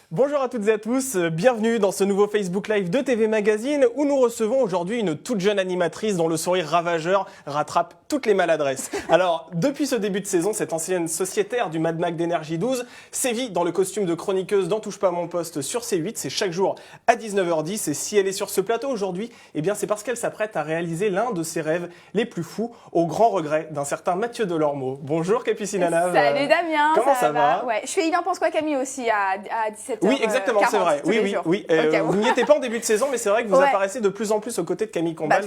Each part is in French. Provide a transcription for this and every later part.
Bonjour à toutes et à tous, bienvenue dans ce nouveau Facebook Live de TV Magazine où nous recevons aujourd'hui une toute jeune animatrice dont le sourire ravageur rattrape toutes les maladresses. Alors, depuis ce début de saison, cette ancienne sociétaire du Mad Mag d'Énergie 12 sévit dans le costume de chroniqueuse d'En touche pas à mon poste sur C8, c'est chaque jour à 19h10 et si elle est sur ce plateau aujourd'hui, eh bien c'est parce qu'elle s'apprête à réaliser l'un de ses rêves les plus fous au grand regret d'un certain Mathieu Delormeau. Bonjour Capucine Anave. Salut Damien, comment ça va? Ouais. Je fais Il en pense quoi Camille aussi à 17h. Oui, exactement, c'est vrai. Oui. Okay, vous n'y étiez pas en début de saison, mais c'est vrai que vous apparaissez de plus en plus aux côtés de Camille Combal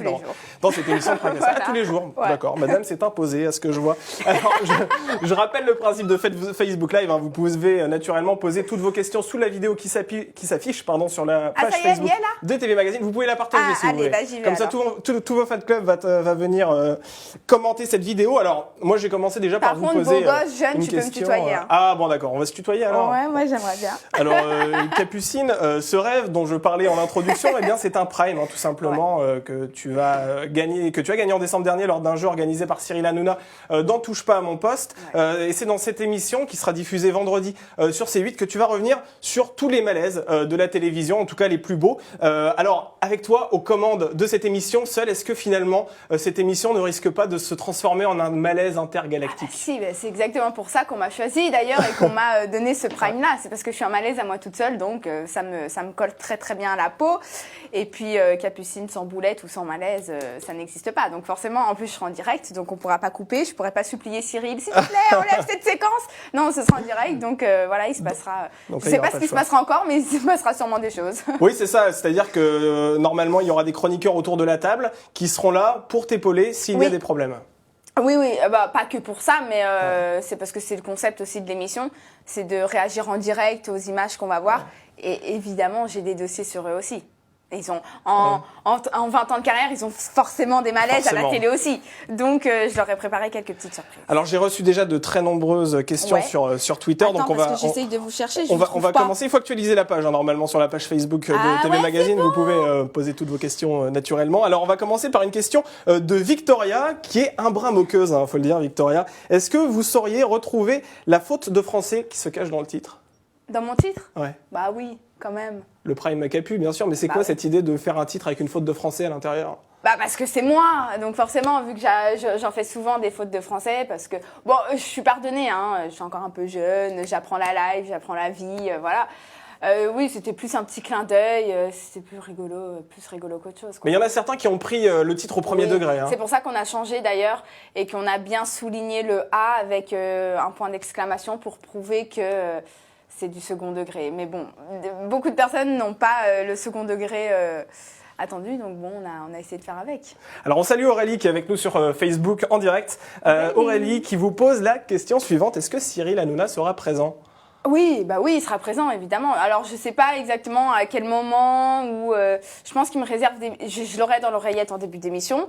dans cette émission de Prime. Voilà. Tous les jours. Ouais. D'accord. Madame s'est imposée à ce que je vois. Alors, je rappelle le principe de Facebook Live. Vous pouvez naturellement poser toutes vos questions sous la vidéo qui s'affiche sur la page Facebook de TV Magazine. Vous pouvez la partager si vous voulez. Comme ça, tous vos fan clubs va venir commenter cette vidéo. Alors, moi, j'ai commencé déjà par vous poser jeune, une tu question. peux me tutoyer. Ah bon, d'accord. On va se tutoyer alors. Ouais, moi j'aimerais bien. Alors, Capucine, ce rêve dont je parlais en introduction, eh bien, c'est un Prime, tout simplement, que tu as gagné en décembre dernier lors d'un jeu organisé par Cyril Hanouna d'En touche pas à mon poste. Et c'est dans cette émission qui sera diffusée vendredi sur C8 que tu vas revenir sur tous les malaises de la télévision, en tout cas les plus beaux. Alors, avec toi, aux commandes de cette émission, seule, est-ce que finalement, cette émission ne risque pas de se transformer en un malaise intergalactique? Si, c'est exactement pour ça qu'on m'a choisi d'ailleurs et qu'on m'a donné ce Prime-là. C'est parce que je suis un malaise à moi toute seule, donc ça me colle très très bien à la peau. Et puis Capucine sans boulette ou sans malaise, ça n'existe pas. Donc forcément, en plus je serai en direct, donc on pourra pas couper. Je pourrai pas supplier Cyril, s'il te plaît, enlève cette séquence. Non, ce sera en direct, donc voilà, il se passera. Je sais pas ce qui se passera encore, mais il se passera sûrement des choses. Oui, c'est ça. C'est-à-dire que normalement, il y aura des chroniqueurs autour de la table qui seront là pour t'épauler s'il y a des problèmes. Oui, pas que pour ça, mais c'est parce que c'est le concept aussi de l'émission, c'est de réagir en direct aux images qu'on va voir. Et évidemment, j'ai des dossiers sur eux aussi. Ils ont en 20 ans de carrière, ils ont forcément des malaises à la télé aussi. Donc, je leur ai préparé quelques petites surprises. Alors, j'ai reçu déjà de très nombreuses questions sur Twitter. Attends, donc parce que j'essaye de vous chercher. On va commencer. Il faut actualiser la page. Normalement, sur la page Facebook de TV Magazine, vous pouvez poser toutes vos questions naturellement. Alors, on va commencer par une question de Victoria, qui est un brin moqueuse, faut le dire, Victoria. Est-ce que vous sauriez retrouver la faute de français qui se cache dans le titre? Dans mon titre? Ouais. Bah oui, quand même. Le Prime Capu, bien sûr, mais c'est quoi cette idée de faire un titre avec une faute de français à l'intérieur? Bah parce que c'est moi, donc forcément, vu que j'en fais souvent des fautes de français, parce que, bon, je suis pardonnée, je suis encore un peu jeune, j'apprends la life, j'apprends la vie, voilà. Oui, c'était plus un petit clin d'œil, c'était plus rigolo qu'autre chose, quoi. Mais il y en a certains qui ont pris le titre au premier degré. C'est pour ça qu'on a changé d'ailleurs et qu'on a bien souligné le A avec un point d'exclamation pour prouver que c'est du second degré. Mais bon, beaucoup de personnes n'ont pas le second degré attendu, donc bon, on a essayé de faire avec. Alors on salue Aurélie qui est avec nous sur Facebook en direct. Aurélie qui vous pose la question suivante, est-ce que Cyril Hanouna sera présent? Oui, il sera présent évidemment. Alors je sais pas exactement à quel moment ou je pense qu'il me réserve je l'aurai dans l'oreillette en début d'émission.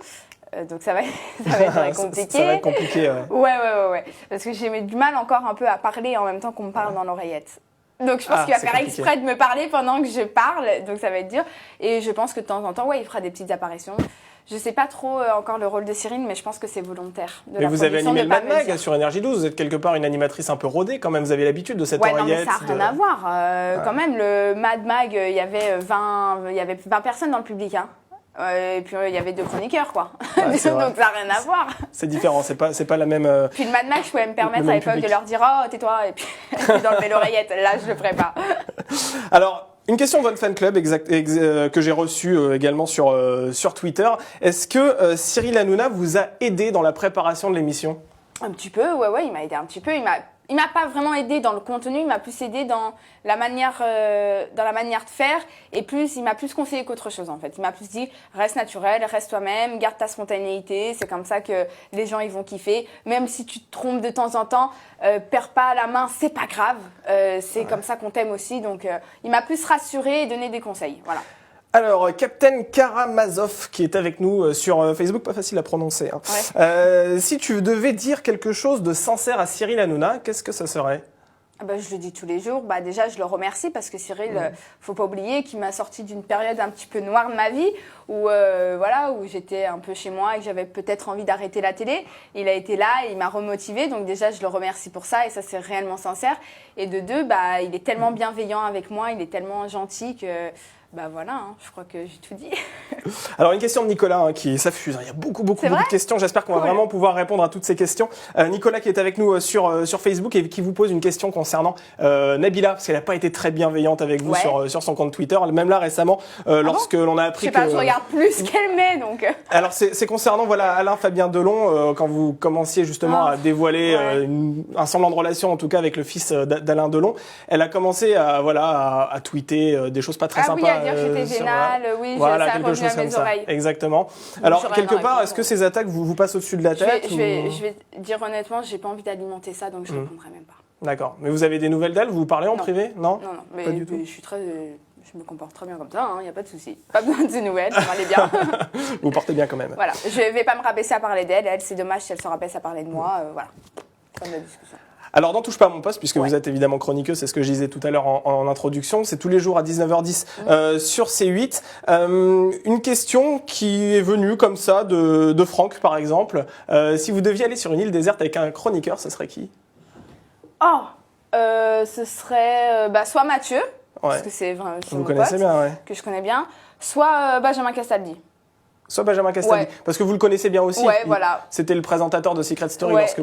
Donc ça va être compliqué. Ça va être compliqué, ouais. Parce que j'ai du mal encore un peu à parler en même temps qu'on me parle dans l'oreillette. Donc je pense qu'il va faire exprès de me parler pendant que je parle, donc ça va être dur. Et je pense que de temps en temps, il fera des petites apparitions. Je sais pas trop encore le rôle de Cyril, mais je pense que c'est volontaire. Mais vous avez animé le Mad Mag sur Énergie 12, vous êtes quelque part une animatrice un peu rodée quand même, vous avez l'habitude de cette oreillette. Non, mais ça n'a rien à voir. Quand même, le Mad Mag, il y avait 20 personnes dans le public. Et puis il y avait 2 chroniqueurs, quoi. Donc ça n'a rien à voir. C'est différent, c'est pas la même. Puis le Mad Mag, je pouvais me permettre à l'époque de leur dire oh tais-toi et puis d'enlever l'oreillette. Là, je le ferai pas. Alors. Une question de fan club que j'ai reçue également sur Twitter. Est-ce que Cyril Hanouna vous a aidé dans la préparation de l'émission? Un petit peu, ouais, il m'a aidé un petit peu. Il m'a pas vraiment aidé dans le contenu, il m'a plus aidé dans la manière de faire et il m'a plus conseillé qu'autre chose en fait. Il m'a plus dit reste naturel, reste toi-même, garde ta spontanéité, c'est comme ça que les gens ils vont kiffer. Même si tu te trompes de temps en temps, perds pas la main, c'est pas grave. C'est comme ça qu'on t'aime aussi. Donc il m'a plus rassuré et donné des conseils. Voilà. Alors, Captain Karamazov, qui est avec nous sur Facebook, pas facile à prononcer. Si tu devais dire quelque chose de sincère à Cyril Hanouna, qu'est-ce que ça serait? Bah, je le dis tous les jours. Bah, déjà, je le remercie parce que Cyril, faut pas oublier qu'il m'a sorti d'une période un petit peu noire de ma vie où, où j'étais un peu chez moi et que j'avais peut-être envie d'arrêter la télé. Il a été là et il m'a remotivée. Donc déjà, je le remercie pour ça et ça, c'est réellement sincère. Et de deux, bah, il est tellement bienveillant avec moi, il est tellement gentil que... Bah voilà, je crois que j'ai tout dit. Alors une question de Nicolas qui s'affuse. Il y a beaucoup de questions. J'espère qu'on va vraiment pouvoir répondre à toutes ces questions. Nicolas qui est avec nous sur Facebook et qui vous pose une question concernant Nabila, parce qu'elle n'a pas été très bienveillante avec vous sur son compte Twitter. Même là récemment, lorsque l'on a appris je sais pas, je regarde plus qu'elle met donc. Alors c'est concernant Alain Fabien Delon, quand vous commenciez justement à dévoiler un semblant de relation en tout cas avec le fils d'Alain Delon. Elle a commencé à tweeter des choses pas très sympas. Dire que j'étais vénale, ça a revenu à mes oreilles. Exactement. Alors, quelque part, est-ce que ces attaques vous passent au-dessus de la tête je vais dire honnêtement, j'ai pas envie d'alimenter ça, donc je répondrai même pas. D'accord. Mais vous avez des nouvelles d'elle? Vous vous parlez en privé? Non, mais pas du tout. Je me comporte très bien comme ça, il n'y a pas de souci. Pas besoin de ces nouvelles, ça va aller bien. Vous portez bien quand même. Voilà, je vais pas me rabaisser à parler d'elle. Elle, c'est dommage si elle se rabaisse à parler de moi. Voilà, fin de la discussion. Alors, n'en touche pas à mon poste, puisque vous êtes évidemment chroniqueuse, c'est ce que je disais tout à l'heure en introduction. C'est tous les jours à 19h10 sur C8. Une question qui est venue comme ça de Franck, par exemple. Si vous deviez aller sur une île déserte avec un chroniqueur, ce serait qui? Ce serait soit Mathieu, parce que c'est mon pote, que je connais bien, soit Benjamin Castaldi. Soit Benjamin Castaldi, parce que vous le connaissez bien aussi. Voilà. C'était le présentateur de Secret Story lorsque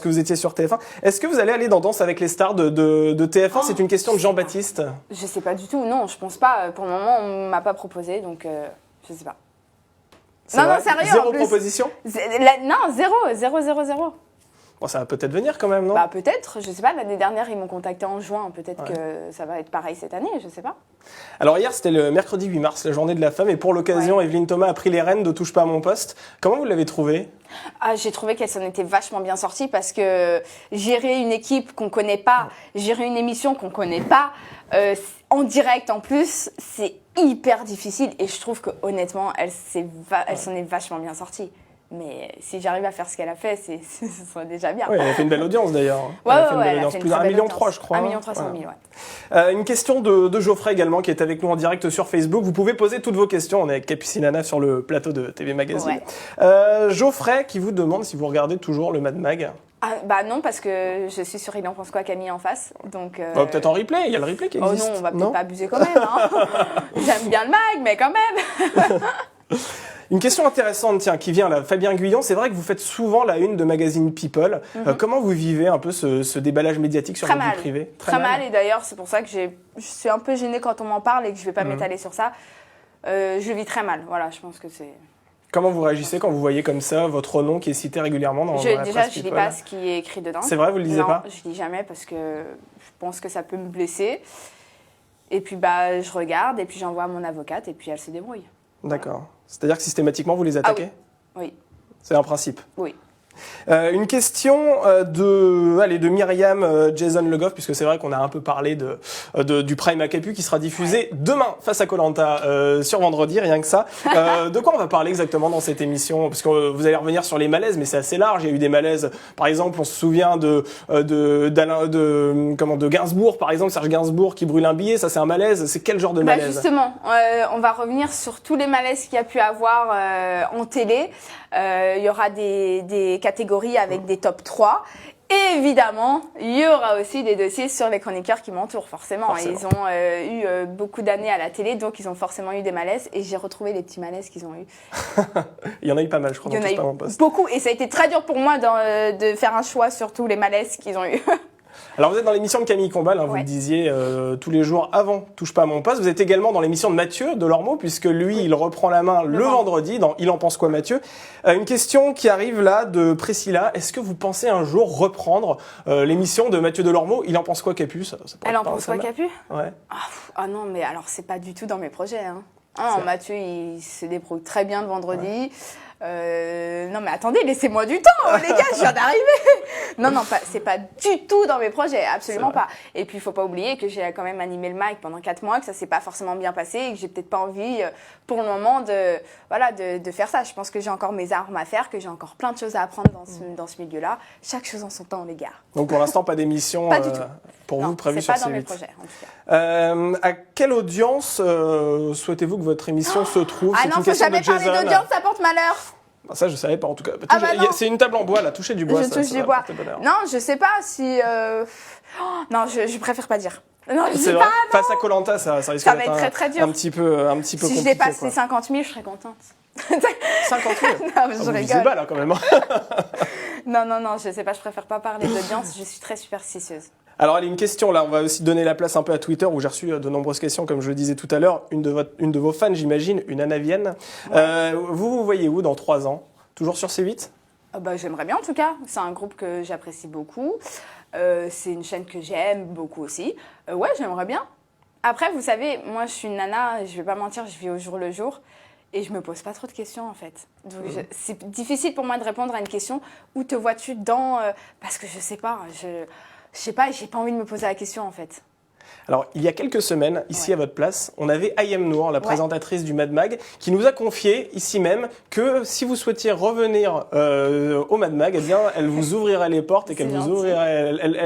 vous étiez sur TF1. Est-ce que vous allez aller dans Danse avec les stars de TF1? C'est une question de Jean-Baptiste. Je sais pas du tout, non, je pense pas. Pour le moment, on m'a pas proposé, donc je sais pas. Non, sérieux. Zéro proposition? Non, zéro. Bon, ça va peut-être venir quand même, non? Bah peut-être, je sais pas, l'année dernière ils m'ont contacté en juin, peut-être que ça va être pareil cette année, je sais pas. Alors hier c'était le mercredi 8 mars, la journée de la femme, et pour l'occasion Evelyne Thomas a pris les rênes de Touche pas à mon poste. Comment vous l'avez trouvée? J'ai trouvé qu'elle s'en était vachement bien sortie parce que gérer une équipe qu'on connaît pas, gérer une émission qu'on connaît pas, en direct en plus, c'est hyper difficile et je trouve que honnêtement elle s'en est vachement bien sortie. Mais si j'arrive à faire ce qu'elle a fait, ce serait déjà bien. Oui, elle a fait une belle audience d'ailleurs. Elle a fait une belle audience, plus d'1,3 million, je crois. 1,3 million, Une question de Geoffrey également, qui est avec nous en direct sur Facebook. Vous pouvez poser toutes vos questions. On est avec Capucine Nana sur le plateau de TV Magazine. Geoffrey qui vous demande si vous regardez toujours le Mad Mag. Bah non, parce que je suis sur Il en pense quoi Camille en face. Donc, peut-être en replay, il y a le replay qui existe. Oh non, on va peut-être pas abuser quand même. J'aime bien le mag, mais quand même. Une question intéressante, qui vient là, Fabien Guyon. C'est vrai que vous faites souvent la une de Magazine People. Comment vous vivez un peu ce déballage médiatique sur votre vie privée? Très mal, et d'ailleurs, c'est pour ça que je suis un peu gênée quand on m'en parle et que je vais pas m'étaler sur ça. Je vis très mal, voilà, je pense que c'est... Comment vous réagissez quand vous voyez comme ça votre nom qui est cité régulièrement dans la presse People? Déjà, je lis pas ce qui est écrit dedans. C'est vrai, vous le lisez pas? Non, je lis jamais parce que je pense que ça peut me blesser. Et puis, je regarde et puis j'envoie à mon avocate et puis elle se débrouille. D'accord. C'est-à-dire que systématiquement, vous les attaquez? Oui. C'est un principe? Oui. Une question de Myriam Jason Le Goff, puisque c'est vrai qu'on a un peu parlé du Prime à Capu qui sera diffusé demain face à Koh-Lanta sur vendredi, rien que ça. De quoi on va parler exactement dans cette émission? Parce que vous allez revenir sur les malaises, mais c'est assez large. Il y a eu des malaises, par exemple, on se souvient de Gainsbourg, par exemple, Serge Gainsbourg qui brûle un billet, ça c'est un malaise. C'est quel genre de malaise? Justement, on va revenir sur tous les malaises qu'il y a pu avoir en télé. Il y aura des catégories avec des top 3. Et évidemment, il y aura aussi des dossiers sur les chroniqueurs qui m'entourent, forcément. Ils ont eu beaucoup d'années à la télé, donc ils ont forcément eu des malaises. Et j'ai retrouvé les petits malaises qu'ils ont eu. Il y en a eu pas mal, je crois. Il y en a eu beaucoup. Et ça a été très dur pour moi de faire un choix sur tous les malaises qu'ils ont eu. Alors vous êtes dans l'émission de Camille Combal, vous le disiez tous les jours avant Touche pas à mon poste. Vous êtes également dans l'émission de Mathieu Delormeau, puisque lui, il reprend la main le vendredi dans Il en pense quoi Mathieu. Une question qui arrive là de Priscilla. Est-ce que vous pensez un jour reprendre l'émission de Mathieu Delormeau, Il en pense quoi Capu? Elle en pense quoi Capu? Ouais. Ah non, mais alors c'est pas du tout dans mes projets. Mathieu, il se débrouille très bien le vendredi. Non mais attendez, laissez-moi du temps, les gars, je viens d'arriver. Non, c'est pas du tout dans mes projets, absolument pas. Et puis il faut pas oublier que j'ai quand même animé le MAG pendant 4 mois, que ça s'est pas forcément bien passé et que j'ai peut-être pas envie pour le moment de faire ça. Je pense que j'ai encore mes armes à faire, que j'ai encore plein de choses à apprendre dans ce milieu-là. Chaque chose en son temps, les gars. Donc pour l'instant, pas d'émission pour vous prévue sur C8. C'est pas dans mes projets, en tout cas. À quelle audience souhaitez-vous que votre émission se trouve? Ah non, faut jamais parler d'audience, ça porte malheur. Ça, je savais pas en tout cas. C'est une table en bois, là, toucher du bois. Je touche du bois. Non, je sais pas si... Non, je préfère pas dire. Non, je sais pas. Face à Koh-Lanta, ça risque d'être très dur. un petit peu compliqué. Si je dépasse les 50 000, je serais contente. 50 000 Non, je rigole. Bas, là, quand même. Non, je sais pas, je préfère pas parler d'audience, je suis très superstitieuse. Alors, une question, là, on va aussi donner la place un peu à Twitter, où j'ai reçu de nombreuses questions, comme je le disais tout à l'heure. Une de vos fans, j'imagine, une Anavienne. Ouais. Vous voyez où dans 3 ans? Toujours sur C8? J'aimerais bien, en tout cas. C'est un groupe que j'apprécie beaucoup. C'est une chaîne que j'aime beaucoup aussi. Ouais, j'aimerais bien. Après, vous savez, moi, je suis une nana, je vais pas mentir, je vis au jour le jour. Et je me pose pas trop de questions, en fait. Donc, c'est difficile pour moi de répondre à une question. Où te vois-tu dans... parce que je sais pas, j'ai pas envie de me poser la question, en fait. Alors, il y a quelques semaines, ici à votre place, on avait Ayem Nour, la présentatrice du Mad Mag, qui nous a confié, ici même, que si vous souhaitiez revenir au Mad Mag, eh bien, elle vous ouvrirait les portes et qu'elle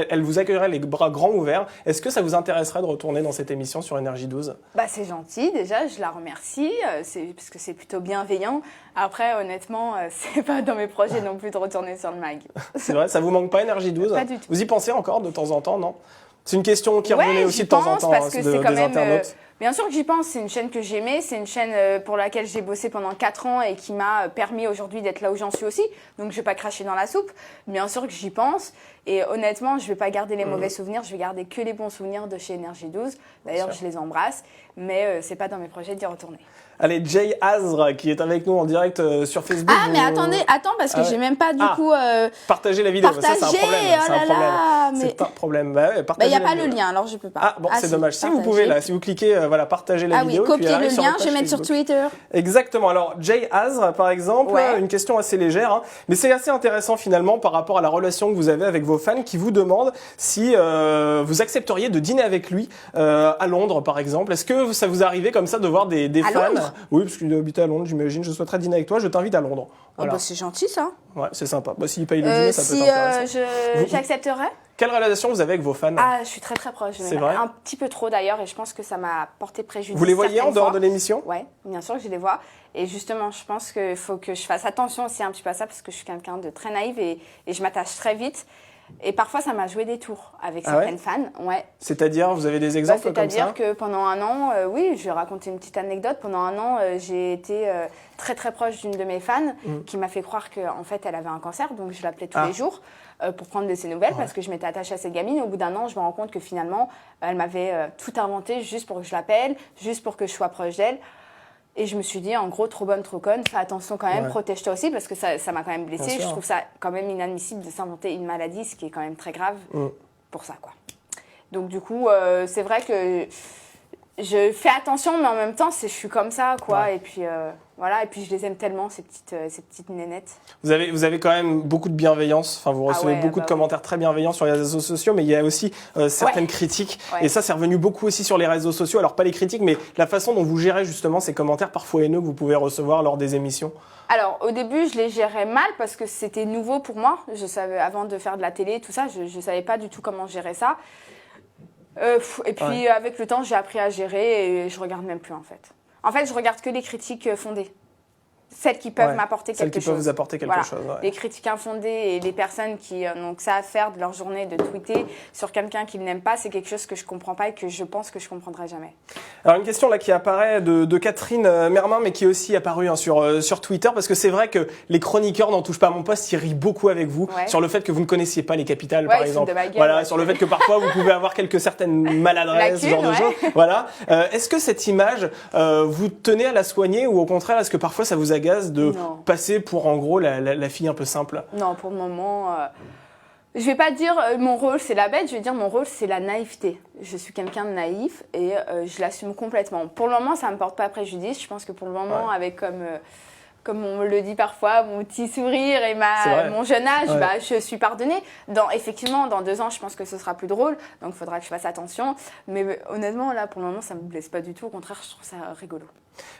elle vous accueillerait les bras grands ouverts. Est-ce que ça vous intéresserait de retourner dans cette émission sur Énergie 12 ? C'est gentil, déjà, je la remercie, parce que c'est plutôt bienveillant. Après, honnêtement, c'est pas dans mes projets non plus de retourner sur le Mag. C'est vrai, ça vous manque pas Énergie 12 ? Pas du tout. Vous y pensez encore de temps en temps, non ? C'est une question qui revenait aussi de temps en temps parce que des c'est quand même, internautes. Bien sûr que j'y pense, c'est une chaîne que j'aimais, c'est une chaîne pour laquelle j'ai bossé pendant 4 ans et qui m'a permis aujourd'hui d'être là où j'en suis aussi. Donc je vais pas cracher dans la soupe. Bien sûr que j'y pense et honnêtement, je vais pas garder les mauvais souvenirs, je vais garder que les bons souvenirs de chez Énergie 12. D'ailleurs, je les embrasse, mais c'est pas dans mes projets d'y retourner. Allez, Jay Azra qui est avec nous en direct sur Facebook. Ah, mais attends, parce que j'ai même pas du coup... Partagez la vidéo, ça c'est un problème. C'est un problème. Il n'y a pas le lien, alors je peux pas. Ah bon, c'est dommage. Si vous pouvez, là, si vous cliquez, partager la vidéo. Ah oui, copier le lien, je vais mettre sur Twitter. Exactement. Alors, Jay Azra, par exemple, une question assez légère, hein, mais c'est assez intéressant finalement par rapport à la relation que vous avez avec vos fans qui vous demandent si vous accepteriez de dîner avec lui à Londres, par exemple. Est-ce que ça vous arrivait comme ça de voir des fans? Oui, parce qu'il habite à Londres, j'imagine. Je souhaiterais dîner avec toi, je t'invite à Londres. Voilà. C'est gentil, ça. Ouais, c'est sympa. S'il paye le dîner, ça peut être intéressant. J'accepterais. Quelle relation vous avez avec vos fans? Ah, je suis très très proche. C'est vrai. Un petit peu trop d'ailleurs, et je pense que ça m'a porté préjudice. Vous les voyez en dehors de l'émission? Oui, bien sûr que je les vois. Et justement, je pense qu'il faut que je fasse attention aussi un petit peu à ça, parce que je suis quelqu'un de très naïve et je m'attache très vite. Et parfois, ça m'a joué des tours avec certaines fans. Ouais. C'est-à-dire, vous avez des exemples comme ça? C'est-à-dire que pendant un an, je vais raconter une petite anecdote. Pendant un an, j'ai été très très proche d'une de mes fans qui m'a fait croire qu'en fait, elle avait un cancer. Donc, je l'appelais tous les jours pour prendre de ses nouvelles parce que je m'étais attachée à cette gamine. Et au bout d'un an, je me rends compte que finalement, elle m'avait tout inventé juste pour que je l'appelle, juste pour que je sois proche d'elle. Et je me suis dit, en gros, trop bonne, trop conne, fais attention quand même, protège-toi aussi, parce que ça m'a quand même blessée. Je trouve ça quand même inadmissible de s'inventer une maladie, ce qui est quand même très grave pour ça, quoi. Donc du coup, c'est vrai que je fais attention, mais en même temps, je suis comme ça, quoi. Ouais. Et puis voilà, et puis je les aime tellement, ces petites nénettes. Vous avez quand même beaucoup de bienveillance. Enfin, vous recevez beaucoup de commentaires très bienveillants sur les réseaux sociaux, mais il y a aussi certaines critiques. Ouais. Et ça, c'est revenu beaucoup aussi sur les réseaux sociaux. Alors pas les critiques, mais la façon dont vous gérez justement ces commentaires parfois haineux que vous pouvez recevoir lors des émissions. Alors, au début, je les gérais mal parce que c'était nouveau pour moi. Je savais, avant de faire de la télé, tout ça, je ne savais pas du tout comment gérer ça. Et puis, avec le temps, j'ai appris à gérer et je ne regarde même plus, en fait. En fait, je regarde que les critiques fondées. Celles qui peuvent m'apporter quelque chose. Celles qui peuvent vous apporter quelque chose. Ouais. Les critiques infondées et les personnes qui n'ont que ça à faire de leur journée de tweeter sur quelqu'un qu'ils n'aiment pas, c'est quelque chose que je ne comprends pas et que je pense que je ne comprendrai jamais. Alors une question là qui apparaît de Catherine Mermin, mais qui est aussi apparue sur Twitter, parce que c'est vrai que les chroniqueurs n'en touchent pas à mon poste, ils rient beaucoup avec vous sur le fait que vous ne connaissiez pas les capitales, par exemple. Sur le fait que parfois vous pouvez avoir certaines maladresses, ce genre de choses. Voilà. Est-ce que cette image, vous tenez à la soigner ou au contraire, est-ce que parfois ça vous agace de passer pour en gros la fille un peu simple? Non, pour le moment, je vais pas dire mon rôle c'est la bête, je vais dire mon rôle c'est la naïveté. Je suis quelqu'un de naïf et je l'assume complètement. Pour le moment, ça me porte pas préjudice. Je pense que pour le moment, avec comme comme on me le dit parfois, mon petit sourire et mon jeune âge, je suis pardonnée. Effectivement, dans 2 ans, je pense que ce sera plus drôle, donc il faudra que je fasse attention. Mais honnêtement, là, pour le moment, ça me blesse pas du tout. Au contraire, je trouve ça rigolo.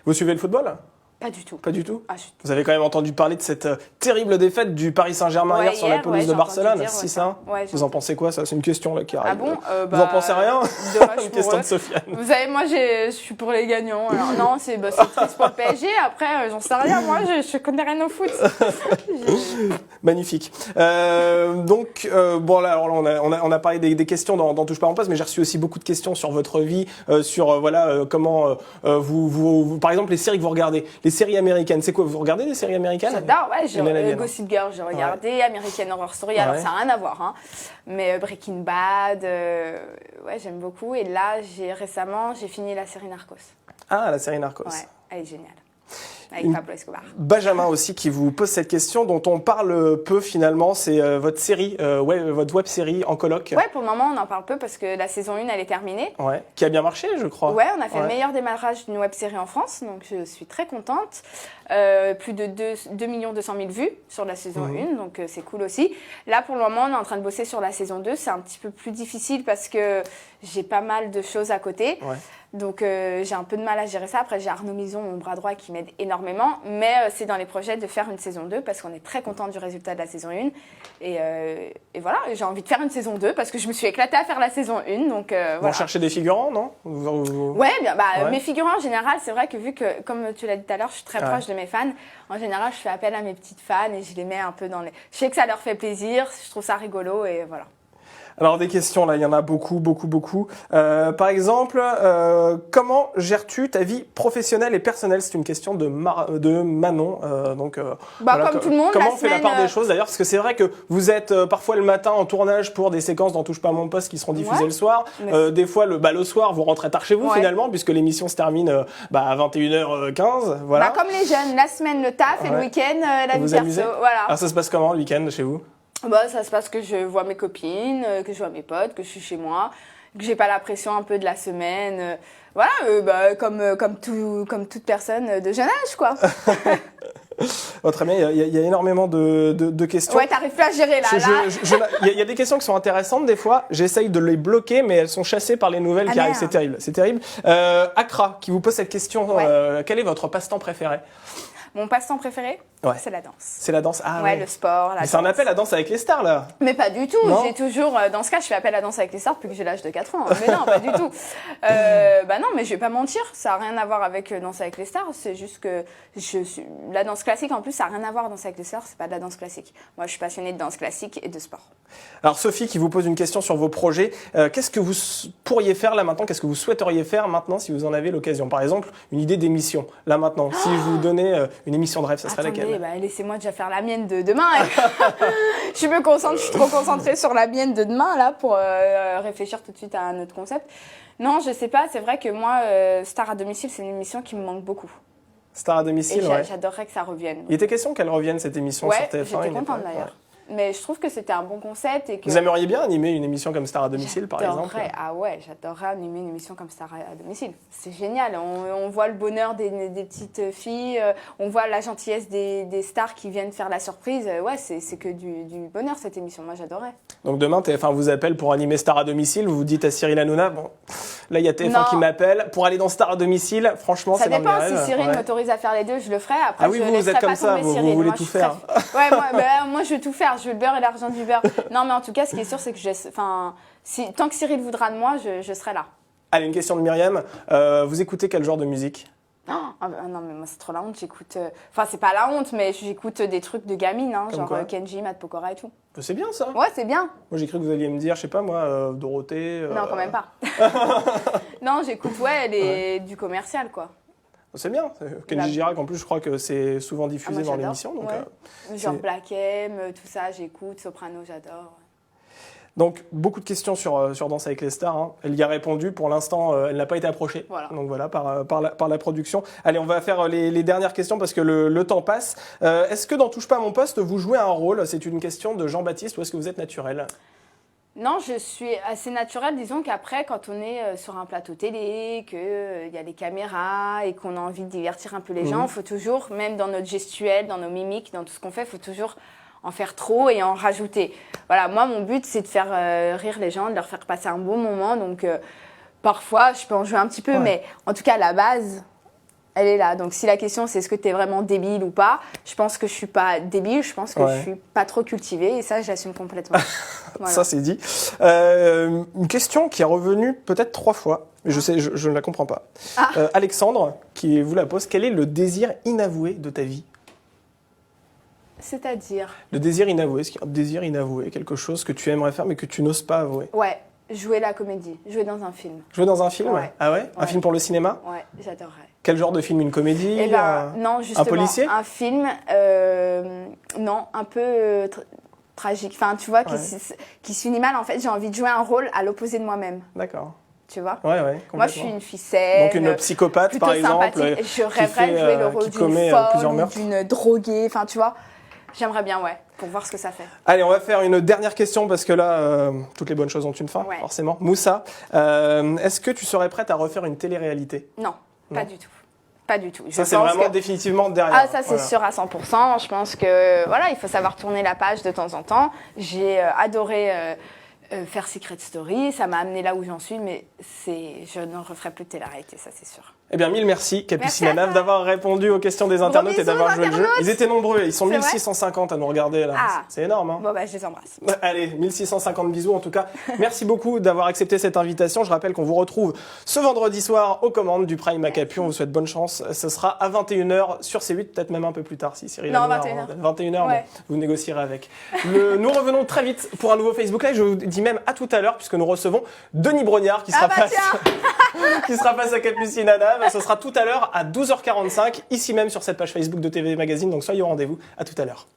Vous suivez le football ? Pas du tout. Pas du tout. Ah, Vous avez quand même entendu parler de cette terrible défaite du Paris Saint-Germain hier sur la pelouse de Barcelone, 6-1. Vous en pensez quoi, ça? C'est une question là qui arrive. Ah bon Vous en pensez rien? Dommage Une question de Sofiane. Vous savez, moi, je suis pour les gagnants. Alors, non, c'est triste pour le PSG. Après, j'en sais rien. Moi, je connais rien au foot. Magnifique. Bon, là, alors, on a parlé des questions dans Touche pas mon poste, mais j'ai reçu aussi beaucoup de questions sur votre vie, sur comment vous, par exemple, les séries que vous regardez. Les séries américaines, c'est quoi? Vous regardez des séries américaines? J'adore, Gossip Girl, j'ai regardé, American Horror Story, alors ça n'a rien à voir, hein. Mais Breaking Bad, j'aime beaucoup. Et là, récemment, j'ai fini la série Narcos. Ah, la série Narcos. Ouais, elle est géniale. Avec Pablo Escobar. Benjamin aussi qui vous pose cette question dont on parle peu finalement, c'est votre série, votre web série en coloc. Ouais, pour le moment on en parle peu parce que la saison 1 elle est terminée. Ouais, qui a bien marché je crois. Ouais, on a fait le meilleur démarrage d'une web série en France, donc je suis très contente. Plus de 2 200 000 vues sur la saison 1, donc c'est cool aussi. Là pour le moment on est en train de bosser sur la saison 2, c'est un petit peu plus difficile parce que j'ai pas mal de choses à côté. Ouais. Donc j'ai un peu de mal à gérer ça. Après j'ai Arnaud Mison, mon bras droit, qui m'aide énormément. Mais c'est dans les projets de faire une saison 2 parce qu'on est très content du résultat de la saison 1. Et voilà, j'ai envie de faire une saison 2 parce que je me suis éclatée à faire la saison 1. Donc voilà. Vous cherchez des figurants, non? Ouais, bien, mes figurants en général, c'est vrai que vu que, comme tu l'as dit tout à l'heure, je suis très proche de mes fans. En général, je fais appel à mes petites fans et je les mets un peu dans les... Je sais que ça leur fait plaisir, je trouve ça rigolo et voilà. Alors des questions là, il y en a beaucoup. Par exemple, comment gères-tu ta vie professionnelle et personnelle? C'est une question de Manon. Comme tout le monde. Comment on fait la part des choses d'ailleurs? Parce que c'est vrai que vous êtes parfois le matin en tournage pour des séquences dans Touche pas à mon poste qui seront diffusées le soir. Des fois le soir vous rentrez tard chez vous finalement puisque l'émission se termine à 21h15. Voilà. Comme les jeunes, la semaine le taf et le week-end la vie perso. Voilà. Alors ça se passe comment le week-end chez vous? Ça se passe que je vois mes copines, que je vois mes potes, que je suis chez moi, que j'ai pas la pression un peu de la semaine. Comme toute personne de jeune âge, quoi. Très bien, il y a énormément de questions. Ouais, t'arrives plus à gérer là. Il y a des questions qui sont intéressantes des fois. J'essaye de les bloquer, mais elles sont chassées par les nouvelles qui arrivent. C'est terrible. Akra qui vous pose cette question. Quel est votre passe-temps préféré? Mon passe-temps préféré, c'est la danse. C'est la danse, le sport, c'est un appel à Danse avec les stars, là. Mais pas du tout, j'ai toujours... Dans ce cas, je fais appel à Danse avec les stars depuis que j'ai l'âge de 4 ans. Mais non, pas du tout. Non, mais je vais pas mentir, ça n'a rien à voir avec Danse avec les stars, c'est juste que la danse classique, en plus, ça n'a rien à voir, Danse avec les stars, c'est pas de la danse classique. Moi, je suis passionnée de danse classique et de sport. Alors, Sophie qui vous pose une question sur vos projets. Qu'est-ce que vous pourriez faire là maintenant? Qu'est-ce que vous souhaiteriez faire maintenant si vous en avez l'occasion? Par exemple, une idée d'émission, là maintenant. Si je vous donnais une émission de rêve, ça serait laquelle? Laissez-moi déjà faire la mienne de demain. Je suis trop concentrée sur la mienne de demain là pour réfléchir tout de suite à un autre concept. Non, je sais pas, c'est vrai que moi, Star à domicile, c'est une émission qui me manque beaucoup. Star à domicile, j'adorerais que ça revienne. Il était question qu'elle revienne cette émission sur TF1. J'étais contente d'ailleurs. Mais je trouve que c'était un bon concept. Et que... Vous aimeriez bien animer une émission comme Star à domicile, par exemple? J'adorerais animer une émission comme Star à domicile. C'est génial. On voit le bonheur des petites filles, on voit la gentillesse des stars qui viennent faire la surprise. C'est que du bonheur cette émission. Moi, j'adorerais. Donc demain, TF1 vous appelle pour animer Star à domicile. Vous vous dites à Cyril Hanouna, bon, là, il y a TF1 qui m'appelle pour aller dans Star à domicile. Franchement, c'est dans mes rêves. Ça dépend. Si Cyril m'autorise à faire les deux, je le ferai. Après, vous êtes comme ça. Vous voulez tout faire. Moi, je veux tout faire. Je veux le beurre et l'argent du beurre. Non, mais en tout cas, ce qui est sûr, c'est que tant que Cyril voudra de moi, je serai là. Allez, une question de Myriam. Vous écoutez quel genre de musique? Non, mais moi, c'est trop la honte. J'écoute... c'est pas la honte, mais j'écoute des trucs de gamine, genre Kenji, Matt Pokora et tout. C'est bien, ça. Ouais, c'est bien. Moi, j'ai cru que vous alliez me dire, je sais pas, moi, Dorothée... Non, quand même pas. Non, j'écoute, du commercial, quoi. C'est bien. Kenji Girac, en plus, je crois que c'est souvent diffusé dans l'émission. Donc, genre Black M, tout ça, j'écoute. Soprano, j'adore. Donc, beaucoup de questions sur Danse avec les stars. Hein. Elle y a répondu. Pour l'instant, elle n'a pas été approchée. Voilà. Donc voilà, par la production. Allez, on va faire les dernières questions parce que le temps passe. Est-ce que dans Touche pas à mon poste, vous jouez un rôle? C'est une question de Jean-Baptiste ou est-ce que vous êtes naturel? Non, je suis assez naturelle. Disons qu'après, quand on est sur un plateau télé, qu'il y a des caméras et qu'on a envie de divertir un peu les gens, il faut toujours, même dans notre gestuelle, dans nos mimiques, dans tout ce qu'on fait, il faut toujours en faire trop et en rajouter. Voilà, moi, mon but, c'est de faire rire les gens, de leur faire passer un bon moment. Donc, parfois, je peux en jouer un petit peu, mais en tout cas, la base, elle est là. Donc, si la question, c'est est-ce que tu es vraiment débile ou pas, je pense que je suis pas débile, je pense que je suis pas trop cultivée et ça, j'assume complètement. Voilà. Ça, c'est dit. Une question qui est revenue peut-être 3 fois, mais je ne la comprends pas. Alexandre, qui vous la pose, quel est le désir inavoué de ta vie? C'est-à-dire? Le désir inavoué, est-ce qu'il y a un désir inavoué, quelque chose que tu aimerais faire mais que tu n'oses pas avouer? Ouais, jouer la comédie, jouer dans un film. Jouer dans un film? Ouais. Ah ouais? Un film pour le cinéma? Ouais, j'adorerais. Quel genre de film? Une comédie? Eh ben, non, justement, un policier? un film, non, un peu tragique. Enfin, tu vois, qui s'unit mal. En fait, j'ai envie de jouer un rôle à l'opposé de moi-même. D'accord. Tu vois? Ouais, Moi, je suis une fille saine. Donc une psychopathe, par exemple, sympathique. Je rêverais de jouer le rôle d'une folle ou d'une droguée. Enfin, tu vois, j'aimerais bien, pour voir ce que ça fait. Allez, on va faire une dernière question parce que là, toutes les bonnes choses ont une fin, forcément. Moussa, est-ce que tu serais prête à refaire une télé-réalité? Non, pas du tout. Pas du tout. Ça, c'est vraiment définitivement derrière. Ah, ça, c'est sûr à 100%. Je pense que, voilà, il faut savoir tourner la page de temps en temps. J'ai adoré faire Secret Story. Ça m'a amené là où j'en suis, mais je ne referai plus de télé-réalité, ça, c'est sûr. Eh bien, mille merci, Capucine Anav, d'avoir répondu aux questions des internautes et d'avoir joué le jeu. Ils étaient nombreux, ils sont 1650 à nous regarder là. Ah. C'est énorme. Hein. Bon, je les embrasse. Allez, 1650 bisous en tout cas. Merci beaucoup d'avoir accepté cette invitation. Je rappelle qu'on vous retrouve ce vendredi soir aux commandes du Prime à Capu. On vous souhaite bonne chance. Ce sera à 21h sur C8, peut-être même un peu plus tard si Cyril Non, Hanouna, 21h. 21h, bon, vous négocierez avec. Nous revenons très vite pour un nouveau Facebook Live. Je vous dis même à tout à l'heure puisque nous recevons Denis Brognard qui sera face à Capucine Anav. Ce sera tout à l'heure à 12h45, ici même sur cette page Facebook de TV Magazine. Donc soyez au rendez-vous. À tout à l'heure.